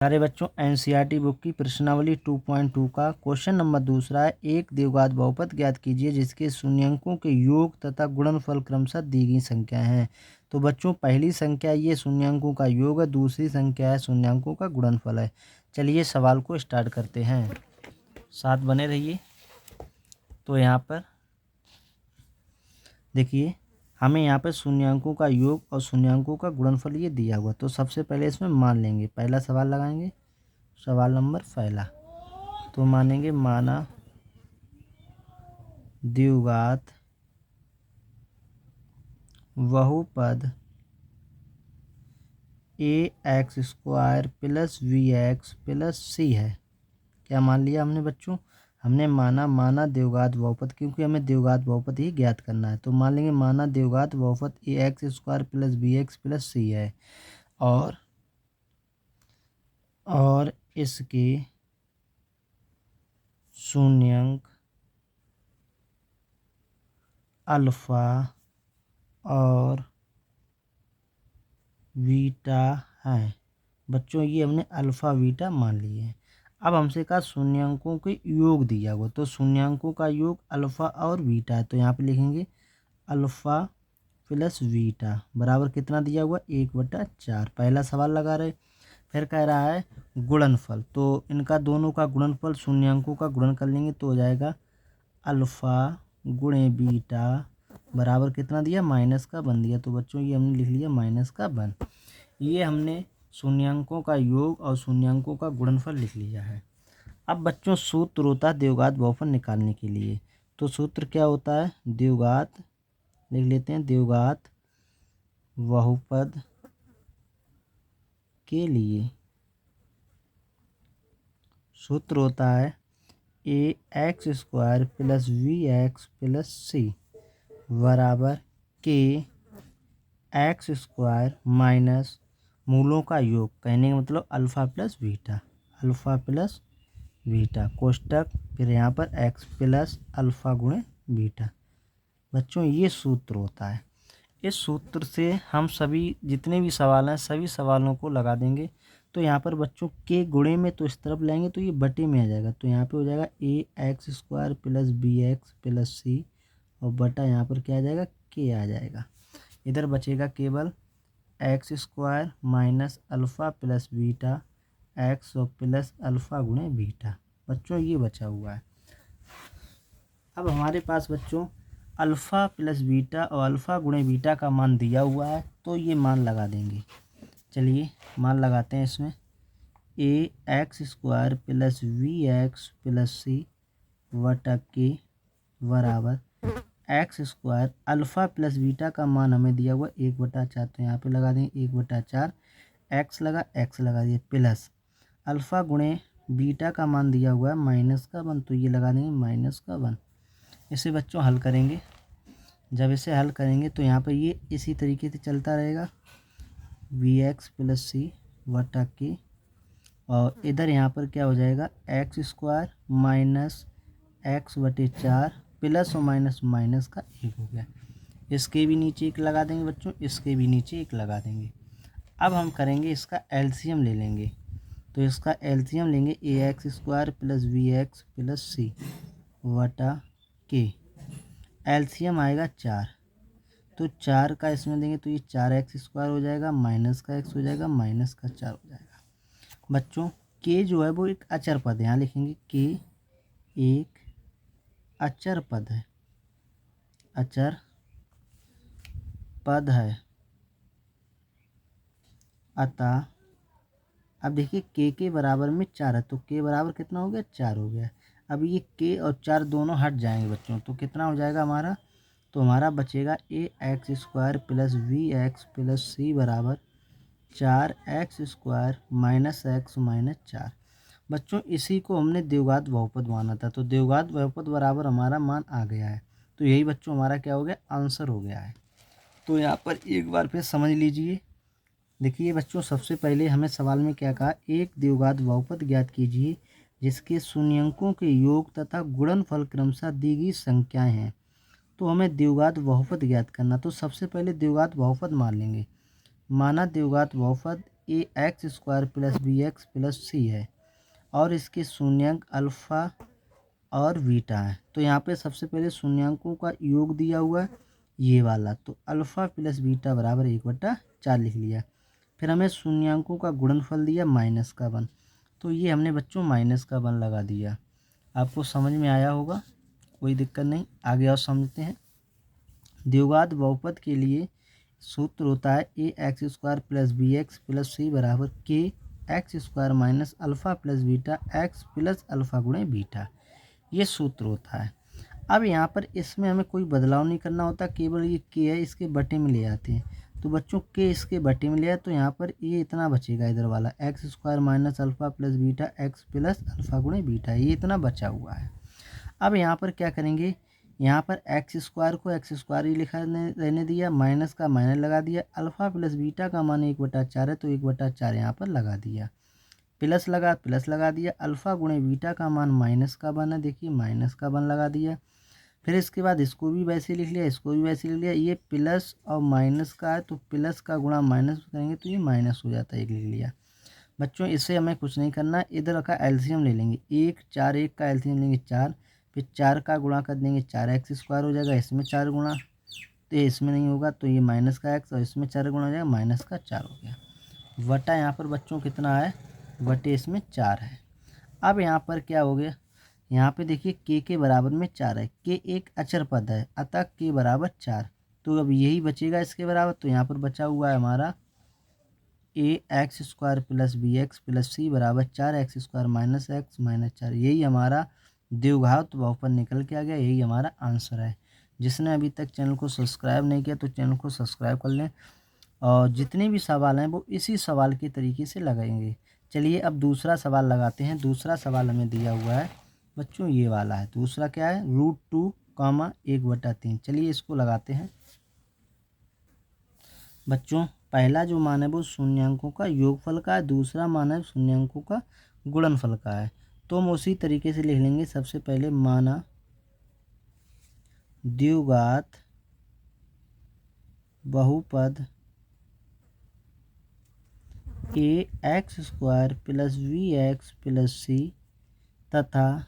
प्यारे बच्चों, NCERT book की प्रश्नावली 2.2 का क्वेश्चन नंबर दूसरा है। एक द्विघात बहुपद ज्ञात कीजिए जिसके शून्यंकों के योग तथा गुणनफल क्रमशः दी गई संख्या हैं। तो बच्चों, पहली संख्या ये शून्यंकों का योग है, दूसरी संख्या है शून्यंकों का गुणनफल है। चलिए सवाल को स्टार्ट करते हैं, साथ बने रहिए। तो यहाँ पर देखिए, हमें यहाँ पर शून्यंकों का योग और शून्यंकों का गुणनफल ये दिया हुआ। तो सबसे पहले इसमें मान लेंगे, पहला सवाल लगाएंगे, सवाल नंबर पहला। तो मानेंगे माना द्विघात बहुपद a x square plus b x plus c है। क्या मान लिया हमने बच्चों? हमने माना द्विघात बहुपद, क्योंकि हमें द्विघात बहुपद ही ज्ञात करना है। तो मान लेंगे माना द्विघात बहुपद a x square plus b x plus c है और इसके शून्यंक अल्फा और बीटा है। बच्चों, ये हमने अल्फ़ा बीटा मान लिए हैं। अब हमसे कहा शून्यंकों के योग दिया हुआ, तो शून्यंकों का योग अल्फ़ा और बीटा है। तो यहाँ पे लिखेंगे अल्फ़ा प्लस बीटा बराबर कितना दिया हुआ, 1/4। पहला सवाल लगा रहे। फिर कह रहा है गुणनफल, तो इनका दोनों का गुणनफल शून्यंकों का गुणन कर लेंगे तो हो जाएगा अल्फ़ा गुणे बीटा बराबर कितना दिया, -1 दिया। तो बच्चों, ये हमने लिख लिया -1। ये हमने शून्यंकों का योग और शून्यंकों का गुणनफल लिख लिया है। अब बच्चों, सूत्र होता है द्विघात बहुपद निकालने के लिए। तो सूत्र क्या होता है? द्विघात लिख लेते हैं, द्विघात बहुपद के लिए सूत्र होता है a x square plus b x plus c बराबर के एक्स स्क्वायर माइनस मूलों का योग, कहने का मतलब अल्फ़ा प्लस बीटा कोष्टक, फिर यहाँ पर एक्स प्लस अल्फ़ा गुणे बीटा। बच्चों, ये सूत्र होता है। इस सूत्र से हम सभी जितने भी सवाल हैं सभी सवालों को लगा देंगे। तो यहाँ पर बच्चों के गुणे में तो इस तरफ लाएंगे तो ये बटे में आ जाएगा। तो यहाँ पे हो जाएगा a x square plus b x plus c और बटा यहाँ पर क्या आ जाएगा, के आ जाएगा। इधर बचेगा केवल x square minus alpha plus beta x और प्लस अल्फ़ा गुणे बीटा। बच्चों, ये बचा हुआ है। अब हमारे पास बच्चों अल्फ़ा प्लस बीटा और अल्फ़ा गुणे बीटा का मान दिया हुआ है, तो ये मान लगा देंगे। चलिए मान लगाते हैं इसमें। A x square plus b x plus c बटा के बराबर x square alpha plus beta का मान हमें दिया हुआ 1/4। तो यहाँ पे लगा देंगे 1/4, एक्स लगा दिए प्लस अल्फ़ा गुणे बीटा का मान दिया हुआ है -1, तो ये लगा देंगे -1। इसे बच्चों हल करेंगे। जब इसे हल करेंगे तो यहाँ पर ये इसी तरीके से चलता रहेगा, वी एक्स प्लस सी बटा के, और इधर यहाँ पर क्या हो जाएगा, x square minus x/4 plus और माइनस माइनस का 1 हो गया। इसके भी नीचे 1 लगा देंगे बच्चों, इसके भी नीचे 1 लगा देंगे। अब हम करेंगे इसका एलसीएम ले लेंगे। तो इसका एलसीएम लेंगे a x square plus b x plus c बटा के, एलसीएम आएगा 4। तो 4 का इसमें देंगे तो ये 4x स्क्वायर हो जाएगा, माइनस का x हो जाएगा, माइनस का 4 हो जाएगा। बच्चों, के जो है वो एक अचर पद है, यहाँ लिखेंगे के एक अचर पद है, अचर पद है। अतः अब देखिए के बराबर में 4 है, तो के बराबर कितना हो गया, 4 हो गया। अब ये के और 4 दोनों हट जाएंगे बच्चों, तो कितना हो जाएगा हमारा, तो हमारा बचेगा a x square plus b x plus c बराबर 4x square minus x minus 4। बच्चों, इसी को हमने द्विघात बहुपद माना था, तो द्विघात बहुपद बराबर हमारा मान आ गया है। तो यही बच्चों हमारा क्या हो गया, आंसर हो गया है। तो यहाँ पर एक बार फिर समझ लीजिए। देखिए बच्चों, सबसे पहले हमें सवाल में क्या कहा, एक द्विघात बहुपद ज्ञात कीजिए जिसके शून्यंकों के योग तथा गुणनफल क्रमशः दी गई संख्याएं हैं। तो हमें द्विघात बहुपद ज्ञात करना, तो सबसे पहले द्विघात बहुपद मान लेंगे। माना द्विघात बहुपद a x square plus b x plus c है और इसके शून्यंक अल्फ़ा और बीटा है। तो यहाँ पे सबसे पहले शून्यंकों का योग दिया हुआ है ये वाला, तो अल्फ़ा प्लस बीटा बराबर 1/4 लिख लिया। फिर हमें शून्यंकों का गुणनफल दिया -1, तो ये हमने बच्चों -1 लगा दिया। आपको समझ में आया होगा, कोई दिक्कत नहीं। आगे और समझते हैं। द्विघात बहुपद के लिए सूत्र होता है a x square plus b x plus c बराबर k x square minus alpha plus beta x plus alpha गुणे बीटा, ये सूत्र होता है। अब यहाँ पर इसमें हमें कोई बदलाव नहीं करना होता, केवल ये के है इसके बटे में ले आते हैं। तो बच्चों के इसके बटे में ले आए तो यहाँ पर ये इतना बचेगा, इधर वाला x square minus alpha plus beta x plus alpha गुणे बीटा, ये इतना बचा हुआ है। अब यहाँ पर क्या करेंगे, यहाँ पर एक्स स्क्वायर को एक्स स्क्वायर ही लिखा रहने दिया, माइनस का माइनस लगा दिया, अल्फ़ा प्लस बीटा का मान 1/4 है तो 1/4 यहाँ पर लगा दिया, प्लस लगा दिया, अल्फ़ा गुणे बीटा का मान माइनस का बन है, देखिए माइनस का बन लगा दिया। फिर इसके बाद इसको भी वैसे लिख लिया, इसको भी वैसे लिख लिया। ये प्लस और माइनस का है तो प्लस का गुणा माइनस करेंगे तो ये माइनस हो जाता है, एक लिख लिया। बच्चों इससे हमें कुछ नहीं करना, इधर का एलसीएम ले लेंगे, 1 4 1 का एलसीएम लेंगे 4, फिर 4 का गुणा कर देंगे 4x स्क्वायर हो जाएगा, इसमें 4 गुणा तो इसमें नहीं होगा तो ये माइनस का x और इसमें 4 गुणा हो जाएगा, माइनस का 4 हो गया। वटा यहाँ पर बच्चों कितना है, वटे इसमें 4 है। अब यहाँ पर क्या हो गया, यहाँ पे देखिए के बराबर में 4 है, के एक अचर पद है अतः के बराबर 4, तो अब यही बचेगा इसके बराबर। तो यहाँ पर बचा हुआ है हमारा a x square plus b x plus c बराबर 4x square minus x minus 4, यही हमारा द्विघात बहुपद निकल के आ गया, यही हमारा आंसर है। जिसने अभी तक चैनल को सब्सक्राइब नहीं किया तो चैनल को सब्सक्राइब कर लें, और जितने भी सवाल हैं वो इसी सवाल के तरीके से लगाएंगे। चलिए अब दूसरा सवाल लगाते हैं। दूसरा सवाल हमें दिया हुआ है बच्चों ये वाला है। दूसरा क्या है, √2, 1/3। चलिए इसको लगाते हैं। बच्चों पहला जो मान है वो शून्यांकों का योगफल का है, दूसरा मान है शून्यांकों का गुणनफल का है। तो हम उसी तरीके से लिख लेंगे। सबसे पहले माना द्विघात बहुपद a x square plus b x plus c तथा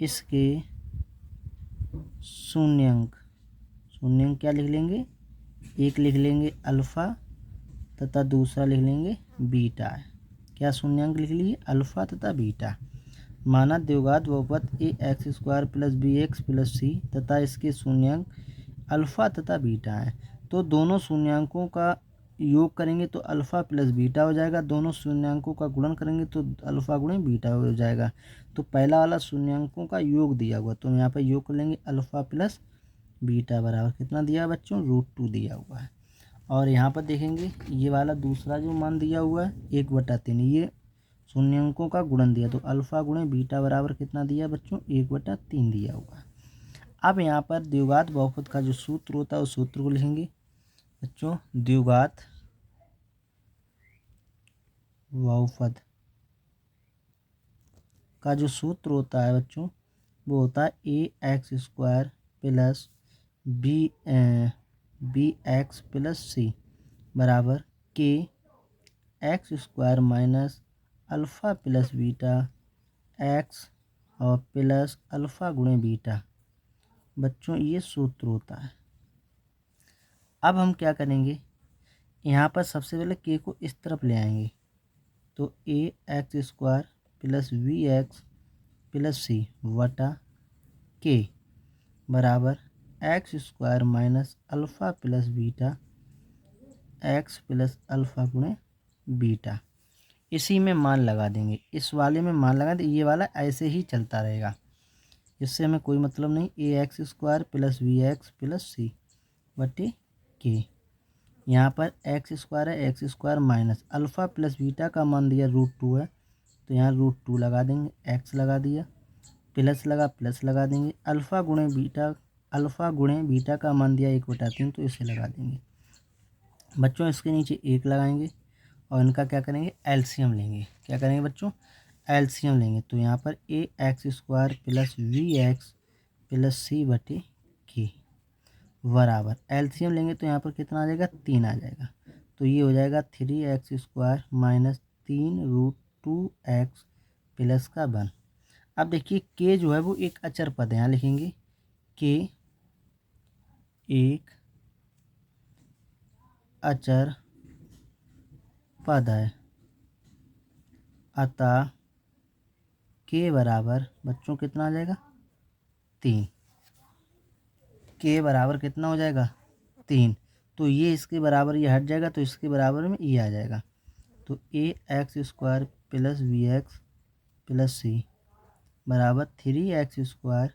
इसके शून्यंक क्या लिख लेंगे, एक लिख लेंगे अल्फ़ा तथा दूसरा लिख लेंगे बीटा है। क्या शून्यंक लिख लिए, अल्फ़ा तथा बीटा। माना द्विघात बहुपद a x square plus b x plus c तथा इसके शून्यंक अल्फ़ा तथा बीटा है। तो दोनों शून्यंकों का योग करेंगे तो अल्फ़ा प्लस बीटा हो जाएगा, दोनों शून्यंकों का गुणन करेंगे तो अल्फ़ा गुणे बीटा हो जाएगा। तो पहला वाला शून्यंकों का योग दिया हुआ, तो हम यहाँ पर योग कर लेंगे अल्फ़ा प्लस बीटा बराबर कितना दिया है बच्चों, √2 दिया हुआ है। और यहाँ पर देखेंगे ये वाला दूसरा जो मान दिया हुआ है 1/3, ये शून्यंकों का गुणन दिया, तो अल्फ़ा गुणे बीटा बराबर कितना दिया बच्चों, 1/3 दिया हुआ है। अब यहाँ पर द्विघात बहुपद का जो सूत्र होता है उस सूत्र को लिखेंगे बच्चों। द्विघात बहुपद का जो सूत्र होता है बच्चों वो होता है a x square plus b x plus c बराबर k x square minus alpha plus beta x और प्लस अल्फ़ा गुणे बीटा। बच्चों ये सूत्र होता है। अब हम क्या करेंगे, यहाँ पर सबसे पहले के को इस तरफ ले आएंगे, तो a x square plus b x plus c वटा के बराबर x square minus alpha plus beta x plus alpha गुणे बीटा। इसी में मान लगा देंगे, इस वाले में मान लगा देंगे, ये वाला ऐसे ही चलता रहेगा, इससे हमें कोई मतलब नहीं। A x square plus b x plus c बटे के, यहाँ पर एक्स स्क्वायर है, x square minus alpha plus beta का मान दिया √2 है तो यहाँ √2 लगा देंगे, एक्स लगा दिया, प्लस लगा देंगे, अल्फ़ा गुणे बीटा का मान दिया 1/3 तो इसे लगा देंगे। बच्चों इसके नीचे 1 लगाएंगे और इनका क्या करेंगे, एलसीएम लेंगे। क्या करेंगे बच्चों, एलसीएम लेंगे। तो यहाँ पर a x square plus b x plus c बटे के बराबर एलसीएम लेंगे तो यहाँ पर कितना आ जाएगा, 3 आ जाएगा। तो ये हो जाएगा 3x² माइनस 3√2x प्लस का 1। अब देखिए k जो है वो एक अचर पद है, यहाँ लिखेंगे k एक अचर पद है, अतः k बराबर बच्चों कितना आ जाएगा 3। k बराबर कितना हो जाएगा 3। तो ये इसके बराबर ये हट जाएगा, तो इसके बराबर में ये आ जाएगा। तो ax² plus bx plus c बराबर 3x²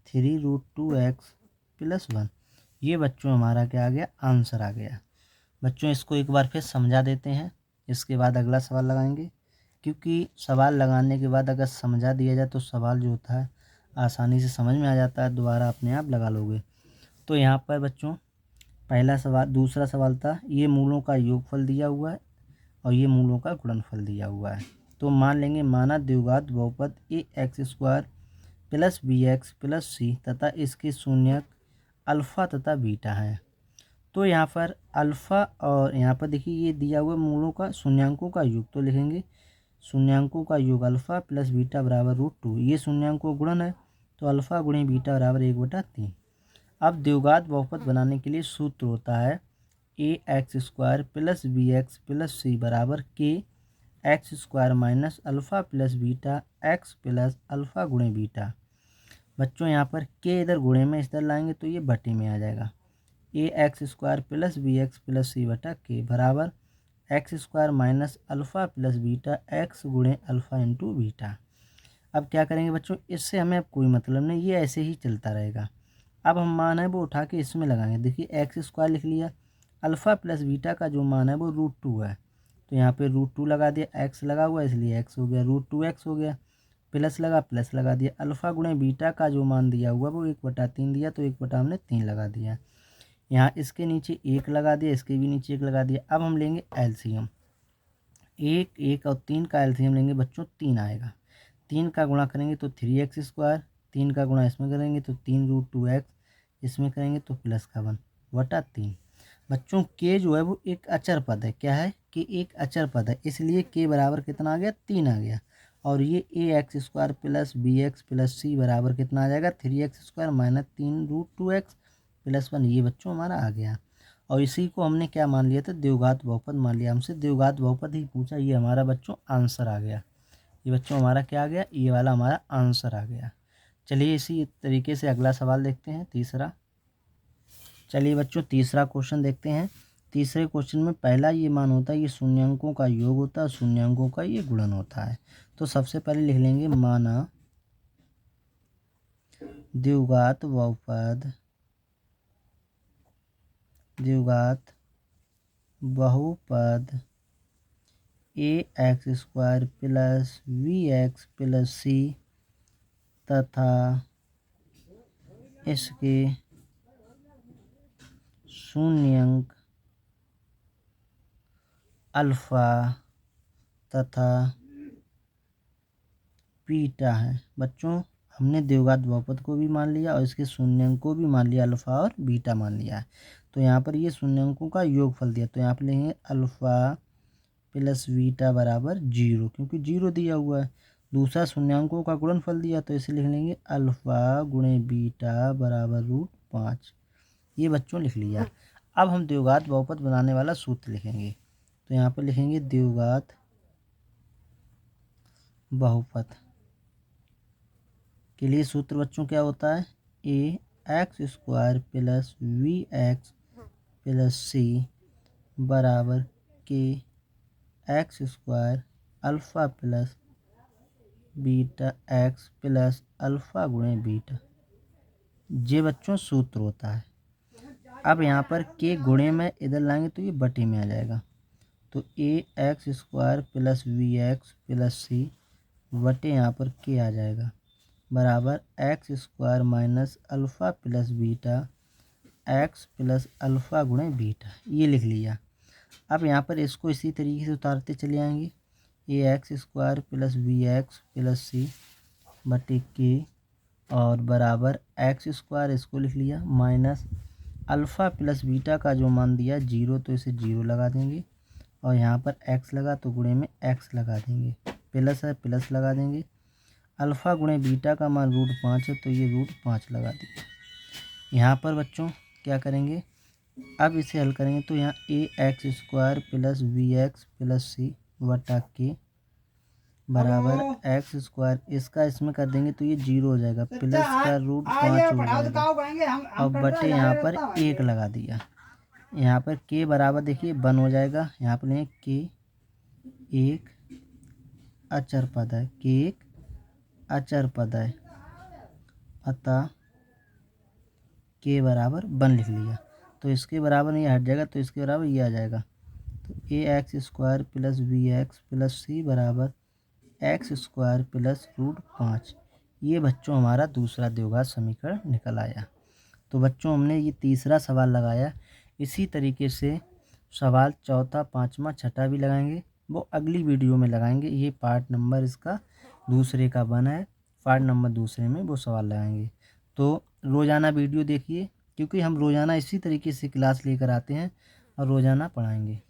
3√2x प्लस 1। ये बच्चों हमारा क्या आ गया, आंसर आ गया। बच्चों इसको एक बार फिर समझा देते हैं, इसके बाद अगला सवाल लगाएंगे, क्योंकि सवाल लगाने के बाद अगर समझा दिया जाए तो सवाल जो होता है आसानी से समझ में आ जाता है, दोबारा अपने आप लगा लोगे। तो यहाँ पर बच्चों पहला सवाल, दूसरा सवाल था ये मूलों का योगफल दिया हुआ है और ये मूलों का गुणनफल दिया हुआ है। तो मान लेंगे माना द्विघात बहुपद ax² plus bx plus c तथा इसके शून्यक अल्फ़ा तथा बीटा है। तो यहाँ पर अल्फ़ा और यहाँ पर देखिए ये दिया हुआ मूलों का शून्यांकों का योग, तो लिखेंगे शून्यांकों का योग अल्फ़ा प्लस बीटा बराबर √2। ये शून्यांकों गुणन है, तो अल्फ़ा गुणे बीटा बराबर 1/3। अब द्विघात बहुपद बनाने के लिए सूत्र होता है ax² plus bx plus c बराबर k(x² minus alpha plus beta x plus alpha गुणे बीटा। बच्चों यहाँ पर k इधर गुणे में इधर लाएंगे तो ये बटे में आ जाएगा। ax² plus bx plus c बटा k बराबर x² minus alpha plus beta x गुणे अल्फ़ा इंटू बीटा। अब क्या करेंगे बच्चों, इससे हमें अब कोई मतलब नहीं, ये ऐसे ही चलता रहेगा। अब हम मान है वो उठा के इसमें लगाएंगे। देखिए x² लिख लिया, अल्फ़ा प्लस बीटा का जो मान है वो √2 है, तो यहाँ पे √2 लगा दिया, x लगा हुआ इसलिए x हो गया, √2x हो गया, प्लस लगा प्लस लगा दिया, अल्फ़ा गुणे बीटा का जो मान दिया हुआ वो 1/3 दिया, तो 1 हमने 3 लगा दिया। यहाँ इसके नीचे 1 लगा दिया, इसके भी नीचे 1 लगा दिया। अब हम लेंगे एलसीएम, 1 और 3 का एलसीएम लेंगे बच्चों, 3 आएगा। 3 का गुणा करेंगे तो 3x², 3 का गुणा इसमें करेंगे तो 3√2x, इसमें करेंगे तो प्लस का 1/3। बच्चों k जो है वो एक अचर पद है, क्या है कि एक अचर पद है, इसलिए k बराबर कितना आ गया 3 आ गया। और ये ax² plus bx plus c बराबर कितना आ जाएगा 3x² माइनस 3√2x प्लस 1। ये बच्चों हमारा आ गया। और इसी को हमने क्या मान लिया था, द्विघात बहुपद मान लिया, हमसे द्विघात बहुपद ही पूछा, ये हमारा बच्चों आंसर आ गया। ये बच्चों हमारा क्या आ गया, ये वाला हमारा आंसर आ गया। चलिए इसी तरीके से अगला सवाल देखते हैं, तीसरा। चलिए बच्चों तीसरा क्वेश्चन देखते हैं। तीसरे क्वेश्चन में पहला ये मान होता है, ये शून्यांकों का योग होता है, शून्यांकों का ये गुणन होता है। तो सबसे पहले लिख लेंगे माना द्विघात बहुपद, द्विघात बहुपद ax² plus bx plus c तथा इसके शून्यंक अल्फ़ा तथा बीटा है। बच्चों हमने द्विघात बहुपद को भी मान लिया और इसके शून्यंक को भी मान लिया, अल्फ़ा और बीटा मान लिया है। तो यहाँ पर ये शून्यंकों का योगफल दिया, तो यहाँ पर लेंगे अल्फ़ा प्लस बीटा बराबर 0, क्योंकि 0 दिया हुआ है। दूसरा शून्यांकों का गुणनफल दिया, तो इसे लिख लेंगे अल्फ़ा गुणे बीटा बराबर √5। ये बच्चों लिख लिया। अब हम द्विघात बहुपद बनाने वाला सूत्र लिखेंगे, तो यहाँ पर लिखेंगे द्विघात बहुपद के लिए सूत्र बच्चों क्या होता है, ax² plus bx plus c बराबर k(x² alpha plus beta x plus alpha गुणे बीटा। ये बच्चों सूत्र होता है। अब यहाँ पर k गुणे में इधर लाएंगे तो ये बटे में आ जाएगा, तो ax² plus bx plus c बटे यहाँ पर k आ जाएगा बराबर x² minus alpha plus beta x plus alpha गुणे बीटा। ये लिख लिया। अब यहाँ पर इसको इसी तरीके से उतारते चले आएंगे, ax² plus bx plus c बटे k और बराबर x² इसको लिख लिया माइनस अल्फ़ा प्लस बीटा का जो मान दिया 0 तो इसे 0 लगा देंगे और यहाँ पर x लगा तो गुणे में x लगा देंगे, प्लस है प्लस लगा देंगे। अल्फ़ा गुणे बीटा का मान √5 है तो ये √5 लगा दिया। यहाँ पर बच्चों क्या करेंगे, अब इसे हल करेंगे तो यहाँ ax² plus bx plus c बटा k बराबर x², इसका इसमें कर देंगे तो ये 0 हो जाएगा, प्लस का √5 हो जाएगा। अब बटे यहाँ पर 1 लगा दिया। यहाँ पर k बराबर देखिए 1 हो जाएगा। यहाँ पर लेंगे k एक अचर पद है, k एक अचर पद है, अतः k बराबर 1 लिख लिया। तो इसके बराबर ये हट जाएगा तो इसके बराबर ये आ जाएगा। तो ax² plus bx plus c बराबर x² प्लस √5। ये बच्चों हमारा दूसरा द्विघात समीकरण निकल आया। तो बच्चों हमने ये तीसरा सवाल लगाया। इसी तरीके से सवाल चौथा, पाँचवा, छठा भी लगाएंगे, वो अगली वीडियो में लगाएंगे। ये पार्ट नंबर इसका दूसरे का बना है, पार्ट नंबर दूसरे में वो सवाल लगाएंगे। तो रोज़ाना वीडियो देखिए, क्योंकि हम रोज़ाना इसी तरीके से क्लास लेकर आते हैं और रोज़ाना पढ़ाएंगे।